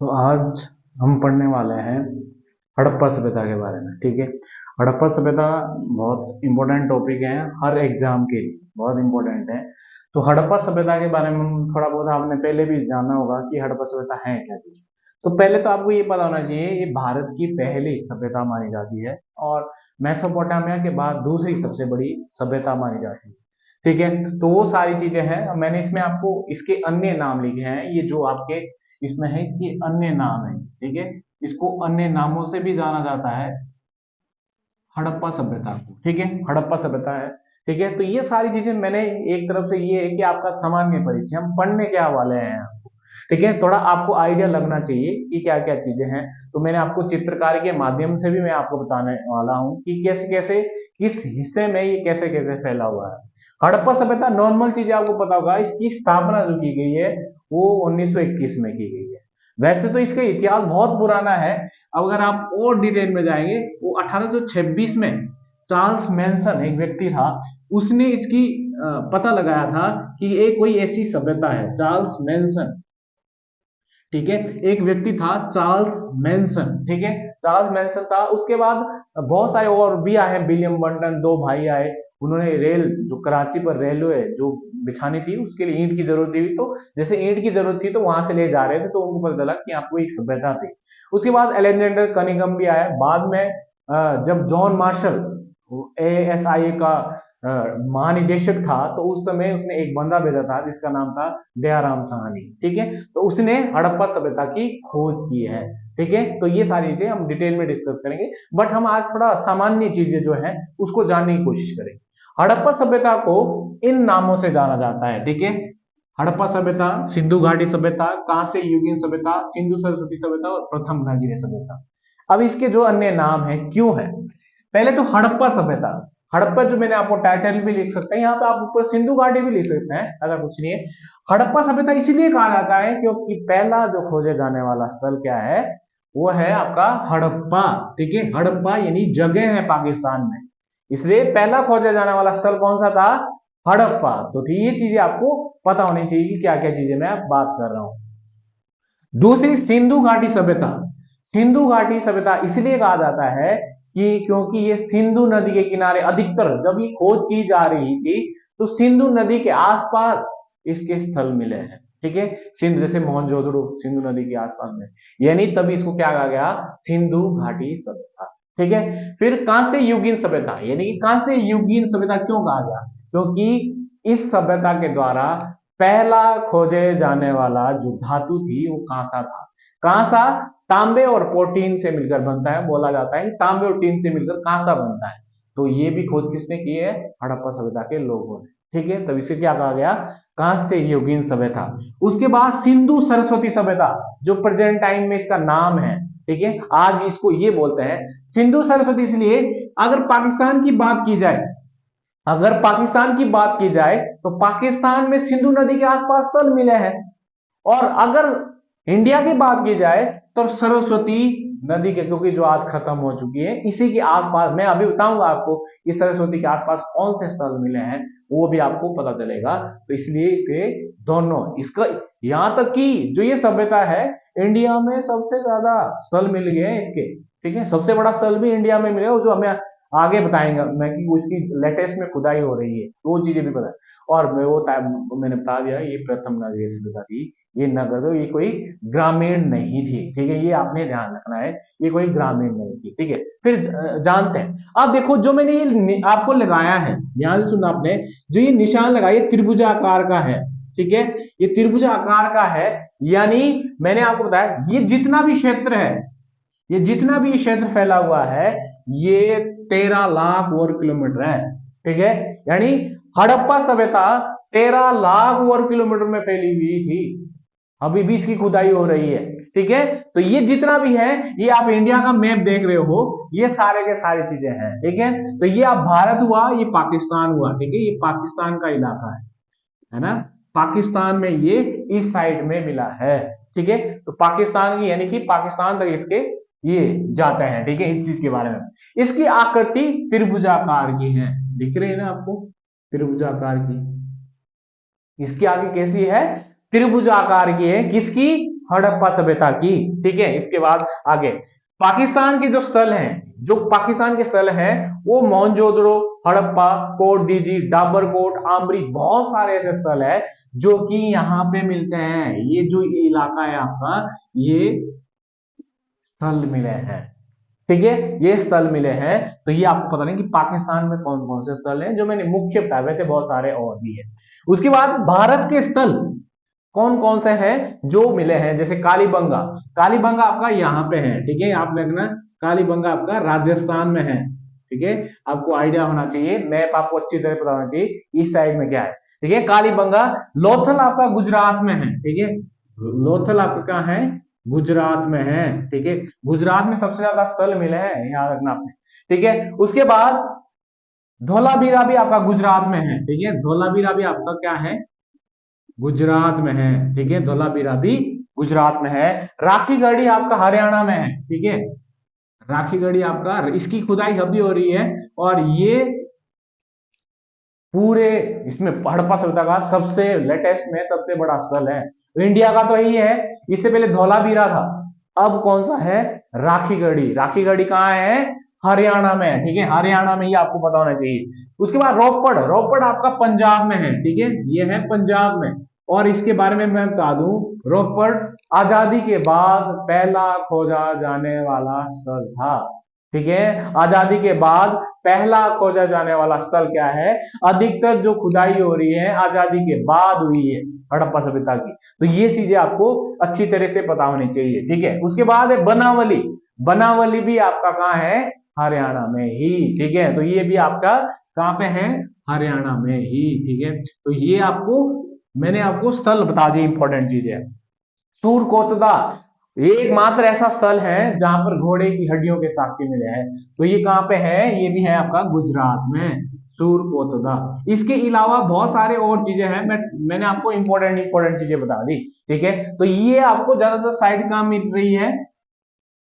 तो आज हम पढ़ने वाले हैं हड़प्पा सभ्यता के बारे में। ठीक है, हड़प्पा सभ्यता बहुत इंपॉर्टेंट टॉपिक है, हर एग्जाम के लिए बहुत इंपॉर्टेंट है। तो हड़प्पा सभ्यता के बारे में थोड़ा बहुत आपने पहले भी जाना होगा कि हड़प्पा सभ्यता है क्या चीज। तो पहले तो आपको ये पता होना चाहिए, ये भारत की पहली सभ्यता मानी जाती है और मेसोपोटामिया के बाद दूसरी सबसे बड़ी सभ्यता मानी जाती है। ठीक है, तो वो सारी चीजें हैं। मैंने इसमें आपको इसके अन्य नाम लिखे हैं, ये जो आपके इसमें है इसके अन्य नाम है। ठीक है, इसको अन्य नामों से भी जाना जाता है हड़प्पा सभ्यता को। ठीक है, हड़प्पा सभ्यता है। ठीक है, तो ये सारी चीजें मैंने एक तरफ से ये है कि आपका सामान्य परिचय, हम पढ़ने क्या वाले हैं आपको। ठीक है, थोड़ा आपको आइडिया लगना चाहिए कि क्या क्या चीजें हैं। तो मैंने आपको चित्रकारी के माध्यम से भी मैं आपको बताने वाला हूँ कि कैसे कैसे किस हिस्से में ये कैसे कैसे फैला हुआ है। हड़प्पा सभ्यता नॉर्मल चीजें आपको पता होगा, इसकी स्थापना जो की गई है वो 1921 में की गई है। वैसे तो इसका इतिहास बहुत पुराना है। अगर आप और डिटेल में जाएंगे, वो 1826 में चार्ल्स मैनसन एक व्यक्ति था, उसने इसकी पता लगाया था कि ये कोई ऐसी सभ्यता है। चार्ल्स मैनसन, ठीक है, एक व्यक्ति था चार्ल्स मैनसन। ठीक है, चार्ल्स मैनसन था। उसके बाद बहुत सारे और भी आए, विलियम बंटन, दो भाई आए। उन्होंने रेल, जो कराची पर रेलवे जो बिछानी थी उसके लिए ईंट की जरूरत थी, तो जैसे ईंट की जरूरत थी तो वहां से ले जा रहे थे, तो उनको पता चला कि आपको एक सभ्यता थी। उसके बाद अलेक्जेंडर कनिंघम भी आया बाद में। जब जॉन मार्शल ASIA का महानिदेशक था, तो उस समय उसने एक बंदा भेजा था जिसका नाम था दयाराम साहनी। ठीक है, तो उसने हड़प्पा सभ्यता की खोज की है। ठीक है, तो ये सारी चीजें हम डिटेल में डिस्कस करेंगे, बट हम आज थोड़ा सामान्य चीजें जो है उसको जानने की कोशिश करेंगे। हड़प्पा सभ्यता को इन नामों से जाना जाता है। ठीक है, हड़प्पा सभ्यता, सिंधु घाटी सभ्यता, कांस्य युगीन सभ्यता, सिंधु सरस्वती सभ्यता और प्रथम नगरीय सभ्यता। अब इसके जो अन्य नाम है क्यों है, पहले तो हड़प्पा सभ्यता। हड़प्पा जो मैंने आपको टाइटल भी लिख सकते हैं, यहाँ पे आप ऊपर सिंधु घाटी भी लिख सकते हैं, ऐसा कुछ नहीं है। हड़प्पा सभ्यता इसलिए कहा जाता है क्योंकि पहला जो खोजे जाने वाला स्थल क्या है, वो है आपका हड़प्पा। ठीक है, हड़प्पा यानी जगह है पाकिस्तान में, इसलिए पहला खोजा जाने वाला स्थल कौन सा था, हड़प्पा। तो ये चीजें आपको पता होनी चाहिए कि क्या क्या चीजें मैं बात कर रहा हूं। दूसरी सिंधु घाटी सभ्यता। सिंधु घाटी सभ्यता इसलिए कहा जाता है कि क्योंकि ये सिंधु नदी के किनारे, अधिकतर जब ये खोज की जा रही थी तो सिंधु नदी के आसपास इसके स्थल मिले हैं। ठीक है, सिंधु जैसे मोहनजोदड़ो सिंधु नदी के आसपास में, यानी तभी इसको क्या कहा गया, सिंधु घाटी सभ्यता। ठीक है, फिर कांस्य युगीन सभ्यता, यानी कि कांस्य युगीन सभ्यता क्यों कहा गया, क्योंकि इस सभ्यता के द्वारा पहला खोजे जाने वाला जो धातु थी वो कांसा था। कांसा तांबे और प्रोटीन से मिलकर बनता है, बोला जाता है तांबे और टीन से मिलकर कांसा बनता है। तो ये भी खोज किसने की है, हड़प्पा सभ्यता के लोगों ने। ठीक है, तब इसे क्या कहा गया, कांस्य युगीन सभ्यता। उसके बाद सिंधु सरस्वती सभ्यता, जो प्रेजेंट टाइम में इसका नाम है। ठीक है, आज इसको ये बोलते हैं सिंधु सरस्वती, इसलिए अगर पाकिस्तान की बात की जाए, अगर पाकिस्तान की बात की जाए तो पाकिस्तान में सिंधु नदी के आसपास स्थल मिले हैं, और अगर इंडिया की बात की जाए तो सरस्वती नदी के, क्योंकि जो आज खत्म हो चुकी है, इसी के आसपास मैं अभी बताऊंगा आपको इस सरस्वती के आसपास कौन से स्थल मिले हैं, वो भी आपको पता चलेगा। तो इसलिए इसे दोनों, इसका यहां तक कि जो ये सभ्यता है, इंडिया में सबसे ज्यादा स्थल मिल गए हैं इसके। ठीक है, सबसे बड़ा स्थल भी इंडिया में मिले, जो हमें आगे बताएंगे मैं कि उसकी लेटेस्ट में खुदाई हो रही है, वो चीजें भी पता है। और मैं वो मैंने बता दिया, ये प्रथम नगरीय सभ्यता थी। ये नगर, तो ये कोई ग्रामीण नहीं थी। ठीक है, ये आपने ध्यान रखना है, ये कोई ग्रामीण नहीं थी। ठीक है, फिर जानते हैं। अब देखो, जो मैंने ये आपको लगाया है, ध्यान से सुनना आपने, जो ये निशान लगाया त्रिभुजाकार का है। ठीक है, ये त्रिभुजाकार का है, यानी मैंने आपको बताया ये जितना भी क्षेत्र है, ये जितना भी क्षेत्र फैला हुआ है, ये 13 लाख वर्ग किलोमीटर है। ठीक है, यानी हड़प्पा सभ्यता 13 लाख वर्ग किलोमीटर में फैली हुई थी। अभी भी इसकी खुदाई हो रही है। ठीक है, तो ये जितना भी है, ये आप इंडिया का मैप देख रहे हो, ये सारे के सारी चीजें हैं। ठीक है, तो ये आप भारत हुआ, ये पाकिस्तान हुआ। ठीक है, ये पाकिस्तान का इलाका है ना, पाकिस्तान में ये इस साइड में मिला है। ठीक है, तो पाकिस्तान की, यानी कि पाकिस्तान तक इसके ये जाते हैं। ठीक है, इस चीज के बारे में, इसकी आकृति त्रिभुजाकार की है, दिख रही है ना आपको, त्रिभुजाकार की। इसकी आगे कैसी है, त्रिभुजाकार की है, किसकी, हड़प्पा सभ्यता की। ठीक है, इसके बाद आगे पाकिस्तान के जो स्थल हैं, जो पाकिस्तान के स्थल हैं वो मोहनजोदड़ो, हड़प्पा, कोट डीजी, डाबरकोट, आमरी, बहुत सारे ऐसे स्थल है जो कि यहाँ पे मिलते हैं। ये जो इलाका है आपका, ये स्थल मिले हैं। ठीक है, ये स्थल मिले हैं। तो ये आपको पता नहीं कि पाकिस्तान में कौन कौन से स्थल हैं, जो मैंने मुख्य बताया, वैसे बहुत सारे और भी है। उसके बाद भारत के स्थल कौन कौन से हैं जो मिले हैं, जैसे कालीबंगा। कालीबंगा आपका यहाँ पे है। ठीक है, आप देखना कालीबंगा आपका राजस्थान में है। ठीक है, आपको आइडिया होना चाहिए, मैप आपको अच्छी तरह पता होना चाहिए इस साइड में क्या है। ठीक है, कालीबंगा। लोथल आपका गुजरात में है। ठीक है, लोथल आपका कहाँ है, गुजरात में है। ठीक है, गुजरात में सबसे ज्यादा स्थल मिले हैं, याद रखना आपने। ठीक है, उसके बाद धोलावीरा भी आपका गुजरात में है। ठीक है, धोलावीरा भी आपका क्या है, गुजरात में है। ठीक है, धोलावीरा भी गुजरात में है। राखी गढ़ी आपका हरियाणा में है। ठीक है, राखी गढ़ी आपका, इसकी खुदाई अभी हो रही है और ये पूरे इसमें हड़प्पा सभ्यता का सबसे लेटेस्ट में सबसे बड़ा स्थल है। तो इंडिया का तो यही है। इससे पहले धौलावीरा था, अब कौन सा है, राखी गढ़ी। राखी गढ़ी कहाँ है, हरियाणा में है। ठीक है, हरियाणा में, ये आपको पता होना चाहिए। उसके बाद रोपड़, रोपड़ आपका पंजाब में है। ठीक है, ये है पंजाब में। और इसके बारे में मैं बता दूं, रोपड़ आजादी के बाद पहला खोजा जाने वाला स्थल था। ठीक है, आजादी के बाद पहला खोजा जाने वाला स्थल क्या है, अधिकतर जो खुदाई हो रही है आजादी के बाद हुई है हड़प्पा सभ्यता की। तो ये चीजें आपको अच्छी तरह से पता होनी चाहिए। ठीक है, उसके बाद है बनावली। बनावली भी आपका कहाँ है, हरियाणा में ही। ठीक है, तो ये भी आपका कहाँ पे है, हरियाणा में ही। ठीक है, तो ये आपको मैंने आपको स्थल बता दिए, इंपॉर्टेंट चीजें। सूरकोतदा एकमात्र ऐसा स्थल है जहां पर घोड़े की हड्डियों के साक्ष्य मिले हैं। तो ये कहाँ पे है, ये भी है आपका गुजरात में, सूरकोतदा। इसके अलावा बहुत सारे और चीजें हैं, मैंने आपको इंपॉर्टेंट चीजें बता दी। ठीक है, तो ये आपको ज्यादातर साइड कहाँ मिल रही है,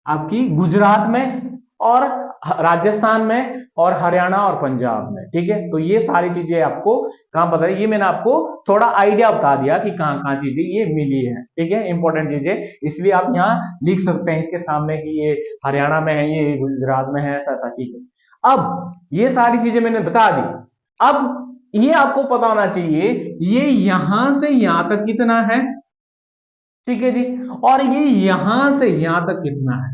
आपकी गुजरात में और राजस्थान में और हरियाणा और पंजाब में। ठीक है, तो ये सारी चीजें आपको कहां पता है, ये मैंने आपको थोड़ा आइडिया बता दिया कि कहां कहां चीजें ये मिली है। ठीक है, इंपॉर्टेंट चीजें, इसलिए आप यहाँ लिख सकते हैं इसके सामने कि ये हरियाणा में है, ये गुजरात में है, ऐसा ऐसा चीजें। अब ये सारी चीजें मैंने बता दी। अब ये आपको पता होना चाहिए ये यहां से यहां तक कितना है। ठीक है जी, और ये यहां से यहां तक कितना है।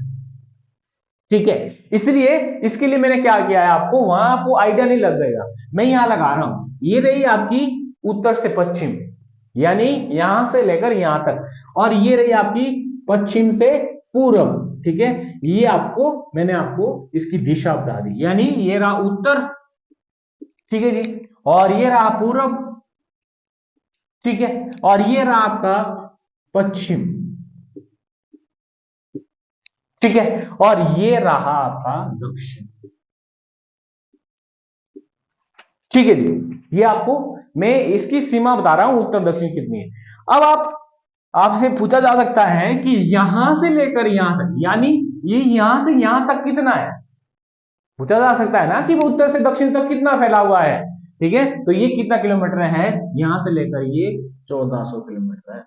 ठीक है, इसलिए इसके लिए मैंने क्या किया है, आपको वहां आपको आइडिया नहीं लग जाएगा, मैं यहां लगा रहा हूं। ये रही आपकी उत्तर से पश्चिम, यानी यहां से लेकर यहां तक, और ये रही आपकी पश्चिम से पूर्व। ठीक है, ये आपको मैंने आपको इसकी दिशा बता दी, यानी ये रहा उत्तर। ठीक है जी, और ये रहा पूर्व। ठीक है, और ये रहा आपका पश्चिम। ठीक है, और ये रहा आपका दक्षिण। ठीक है जी, ये आपको मैं इसकी सीमा बता रहा हूं उत्तर दक्षिण कितनी है। अब आपसे पूछा जा सकता है कि यहां से लेकर यहां तक, यानी ये यहां से यहां तक कितना है, पूछा जा सकता है ना कि वो उत्तर से दक्षिण तक कितना फैला हुआ है। ठीक है, तो ये कितना किलोमीटर है, यहां से लेकर ये 1400 किलोमीटर है।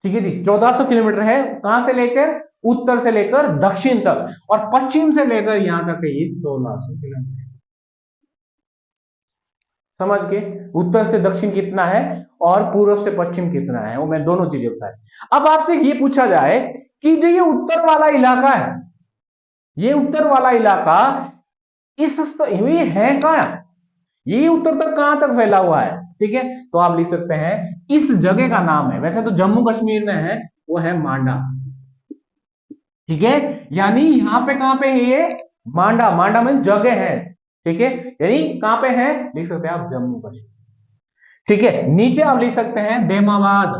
ठीक है जी, 1400 किलोमीटर है, कहां से लेकर, उत्तर से लेकर दक्षिण तक, और पश्चिम से लेकर यहां तक है ये 1600 किलोमीटर। समझ के, उत्तर से दक्षिण कितना है और पूर्व से पश्चिम कितना है, वो मैं दोनों चीजें बताए। अब आपसे ये पूछा जाए कि जो ये उत्तर वाला इलाका है, ये उत्तर वाला इलाका ये है कहां, ये उत्तर तक कहां तक फैला हुआ है। ठीक है, तो आप लिख सकते हैं इस जगह का नाम है, वैसे तो जम्मू कश्मीर में है, वो है मांडा। ठीक है, यानी यहां पे कहां पे है ये, मांडा। मांडा में जगह है। ठीक है, यानी कहां पे है, लिख सकते हैं आप जम्मू कश्मीर। ठीक है, नीचे आप लिख सकते हैं देमाबाद।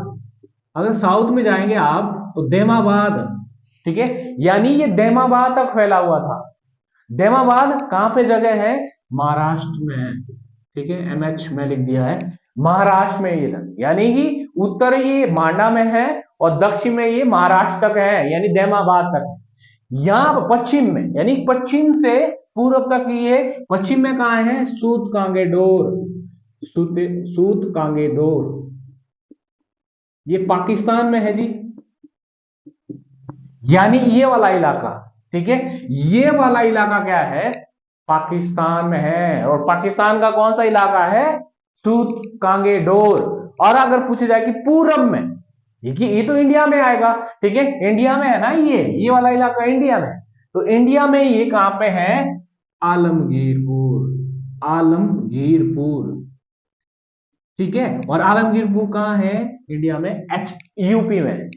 अगर साउथ में जाएंगे आप तो देमाबाद। ठीक है, यानी ये देमाबाद तक फैला हुआ था। देमाबाद कहां पे जगह है, महाराष्ट्र में है। ठीक है, MH में लिख दिया है, महाराष्ट्र में ये था, यानी कि उत्तर ये मांडा में है और दक्षिण में ये महाराष्ट्र तक है, यानी देमाबाद तक है। यहां पश्चिम में, यानी पश्चिम से पूर्व तक ये, पश्चिम में कहा है, सूत कांगेडोर। सूत कांगेडोर। ये पाकिस्तान में है जी, यानी ये वाला इलाका, ठीक है, ये वाला इलाका क्या है, पाकिस्तान में है। और पाकिस्तान का कौन सा इलाका है, सूत कांगे डोर। और अगर पूछे जाए कि पूरब में, ये तो इंडिया में आएगा, ठीक है, इंडिया में है ना, ये वाला इलाका इंडिया में। तो इंडिया में ये कहां पे है, आलमगीरपुर, आलमगीरपुर, ठीक है। और आलमगीरपुर कहां है, इंडिया में, यूपी में,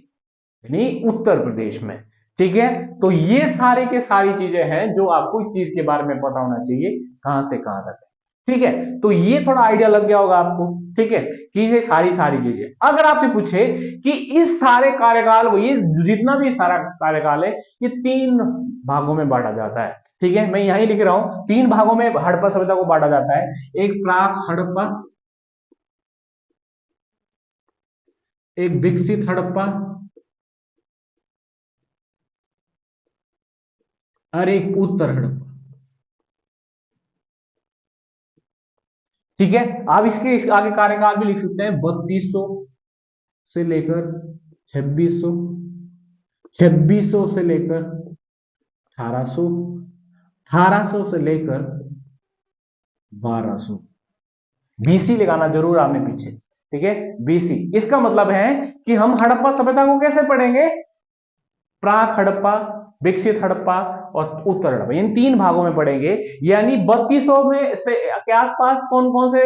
यानी उत्तर प्रदेश में, ठीक है। तो ये सारे के सारी चीजें हैं जो आपको इस चीज के बारे में पता होना चाहिए, कहां से कहां तक है, ठीक है। तो ये थोड़ा आइडिया लग गया होगा आपको, ठीक है, कि ये सारी सारी चीजें। अगर आपसे पूछे कि इस सारे कार्यकाल को, ये जितना भी सारा कार्यकाल है, ये 3 भागों में बांटा जाता है, ठीक है। मैं यही लिख रहा हूं, 3 भागों में हड़प्पा सभ्यता को बांटा जाता है। एक प्राक हड़प्पा, एक विकसित हड़प्पा, और एक उत्तर हड़प्पा, ठीक है। आप इसके आगे कार्यकाल भी लिख सकते हैं, 3200 से लेकर 2600, 2600 से लेकर 1800, 1800 से लेकर 1200। बीसी लगाना जरूर आपने पीछे, ठीक है, बीसी। इसका मतलब है कि हम हड़प्पा सभ्यता को कैसे पढ़ेंगे, प्राक हड़प्पा, विकसित हड़प्पा और उत्तर हड़प्पा, इन 3 भागों में पढ़ेंगे। यानी 3200 में से के आसपास कौन कौन से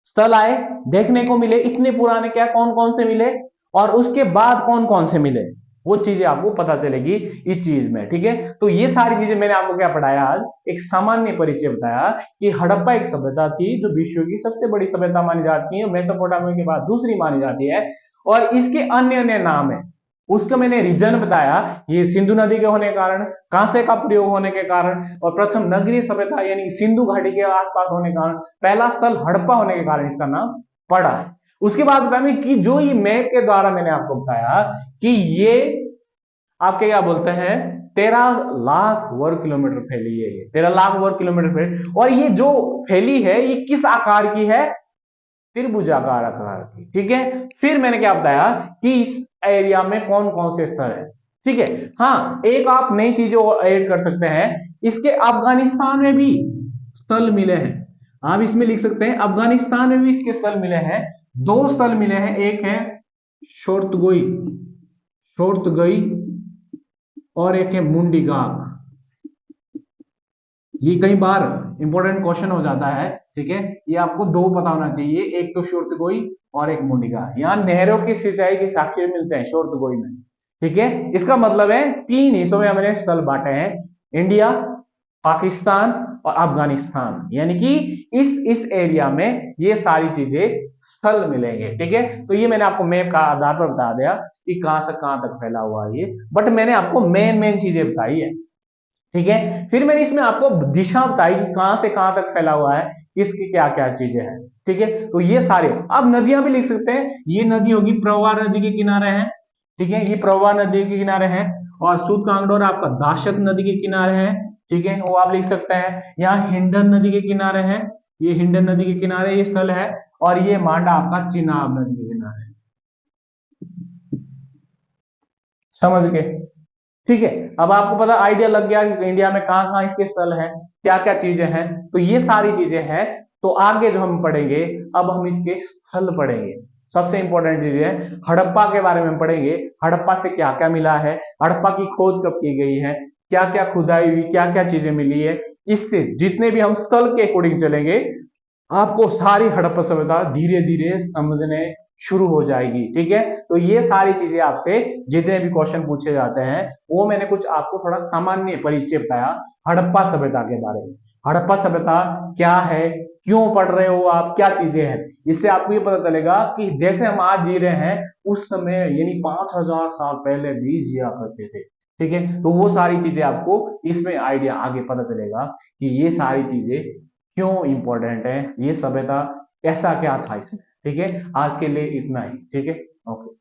स्थल आए देखने को मिले, इतने पुराने क्या कौन कौन से मिले, और उसके बाद कौन कौन से मिले, वो चीजें आपको पता चलेगी इस चीज में, ठीक है। तो ये सारी चीजें मैंने आपको क्या पढ़ाया आज, एक सामान्य परिचय बताया कि हड़प्पा एक सभ्यता थी जो विश्व की सबसे बड़ी सभ्यता मानी जाती है, मेसोपोटामिया के बाद दूसरी मानी जाती है, और इसके अन्य अन्य नाम है। उसका मैंने रीजन बताया, ये सिंधु नदी के होने के कारण, कांसे का प्रयोग होने के कारण, और प्रथम नगरीय सभ्यता यानी सिंधु घाटी के आसपास होने के कारण, पहला स्थल हड़प्पा होने के कारण इसका नाम पड़ा है। उसके बाद बताएंगे कि जो ये मैप के द्वारा मैंने आपको बताया कि ये आपके क्या बोलते हैं, 13 लाख वर्ग किलोमीटर फैली है, ये 13 लाख वर्ग किलोमीटर फैली, और ये जो फैली है ये किस आकार की है, त्रिभुजाकार आकार की, ठीक है। फिर मैंने क्या बताया कि इस एरिया में कौन कौन से स्थल है, ठीक है। हाँ, एक आप नई चीजें ऐड कर सकते हैं, इसके अफगानिस्तान में भी स्थल मिले हैं। आप इसमें लिख सकते हैं अफगानिस्तान में भी इसके स्थल मिले हैं, 2 स्थल मिले हैं, एक है शोर्तगोई, शोर्तगई, और एक है मुंडीगाग। ये कई बार इंपॉर्टेंट क्वेश्चन हो जाता है, ठीक है, ये आपको 2 पता होना चाहिए, एक तो शोर्तगोई और एक मुंडीगाग। यहाँ नहरों की सिंचाई के साक्ष्य मिलते हैं शोर्तगोई में, ठीक है। इसका मतलब है 3 हिस्सों में हमने स्थल बांटे हैं, इंडिया, पाकिस्तान और अफगानिस्तान, यानी कि इस एरिया में ये सारी चीजें स्थल मिलेंगे, ठीक है। तो ये मैंने आपको मैप का आधार पर बता दिया कि कहां से कहां तक फैला हुआ है ये, बट मैंने आपको मेन चीजें बताई है, ठीक है। फिर मैंने इसमें आपको दिशा बताई कि कहां से कहां तक फैला हुआ है, किसकी क्या क्या चीजें हैं, ठीक है। तो ये सारे, अब नदियां भी लिख सकते हैं, ये नदी होगी प्रवाह नदी के किनारे है, ठीक है, ये प्रवाह नदी के किनारे है। और सूत कांगडोर आपका दाशक नदी के किनारे है, ठीक है, वो आप लिख सकते हैं। यहाँ हिंडन नदी के किनारे है, ये हिंडन नदी के किनारे ये स्थल है। और ये मांडा आपका चिनाब नदी के किनारे है, समझ गए, ठीक है। अब आपको पता आइडिया लग गया कि इंडिया में कहां कहां इसके स्थल हैं, क्या क्या चीजें हैं, तो ये सारी चीजें हैं। तो आगे जो हम पढ़ेंगे, अब हम इसके स्थल पढ़ेंगे। सबसे इंपॉर्टेंट चीज है, हड़प्पा के बारे में पढ़ेंगे, हड़प्पा से क्या क्या मिला है, हड़प्पा की खोज कब की गई है, क्या क्या खुदाई हुई, क्या क्या चीजें मिली है। इससे जितने भी हम स्थल के अकॉर्डिंग चलेंगे, आपको सारी हड़प्पा सभ्यता धीरे धीरे समझने शुरू हो जाएगी, ठीक है। तो ये सारी चीजें आपसे जितने भी क्वेश्चन पूछे जाते हैं, वो मैंने कुछ आपको थोड़ा सामान्य परिचय बताया हड़प्पा सभ्यता के बारे में। हड़प्पा सभ्यता क्या है, क्यों पढ़ रहे हो आप, क्या चीजें हैं, इससे आपको ये पता चलेगा कि जैसे हम आज जी रहे हैं, उस समय यानी 5000 साल पहले भी जिया करते थे, ठीक है। तो वो सारी चीजें आपको इसमें आइडिया आगे पता चलेगा कि ये सारी चीजें क्यों इंपॉर्टेंट है, ये सभ्यता ऐसा क्या था इसमें, ठीक है। आज के लिए इतना ही, ठीक है, ओके।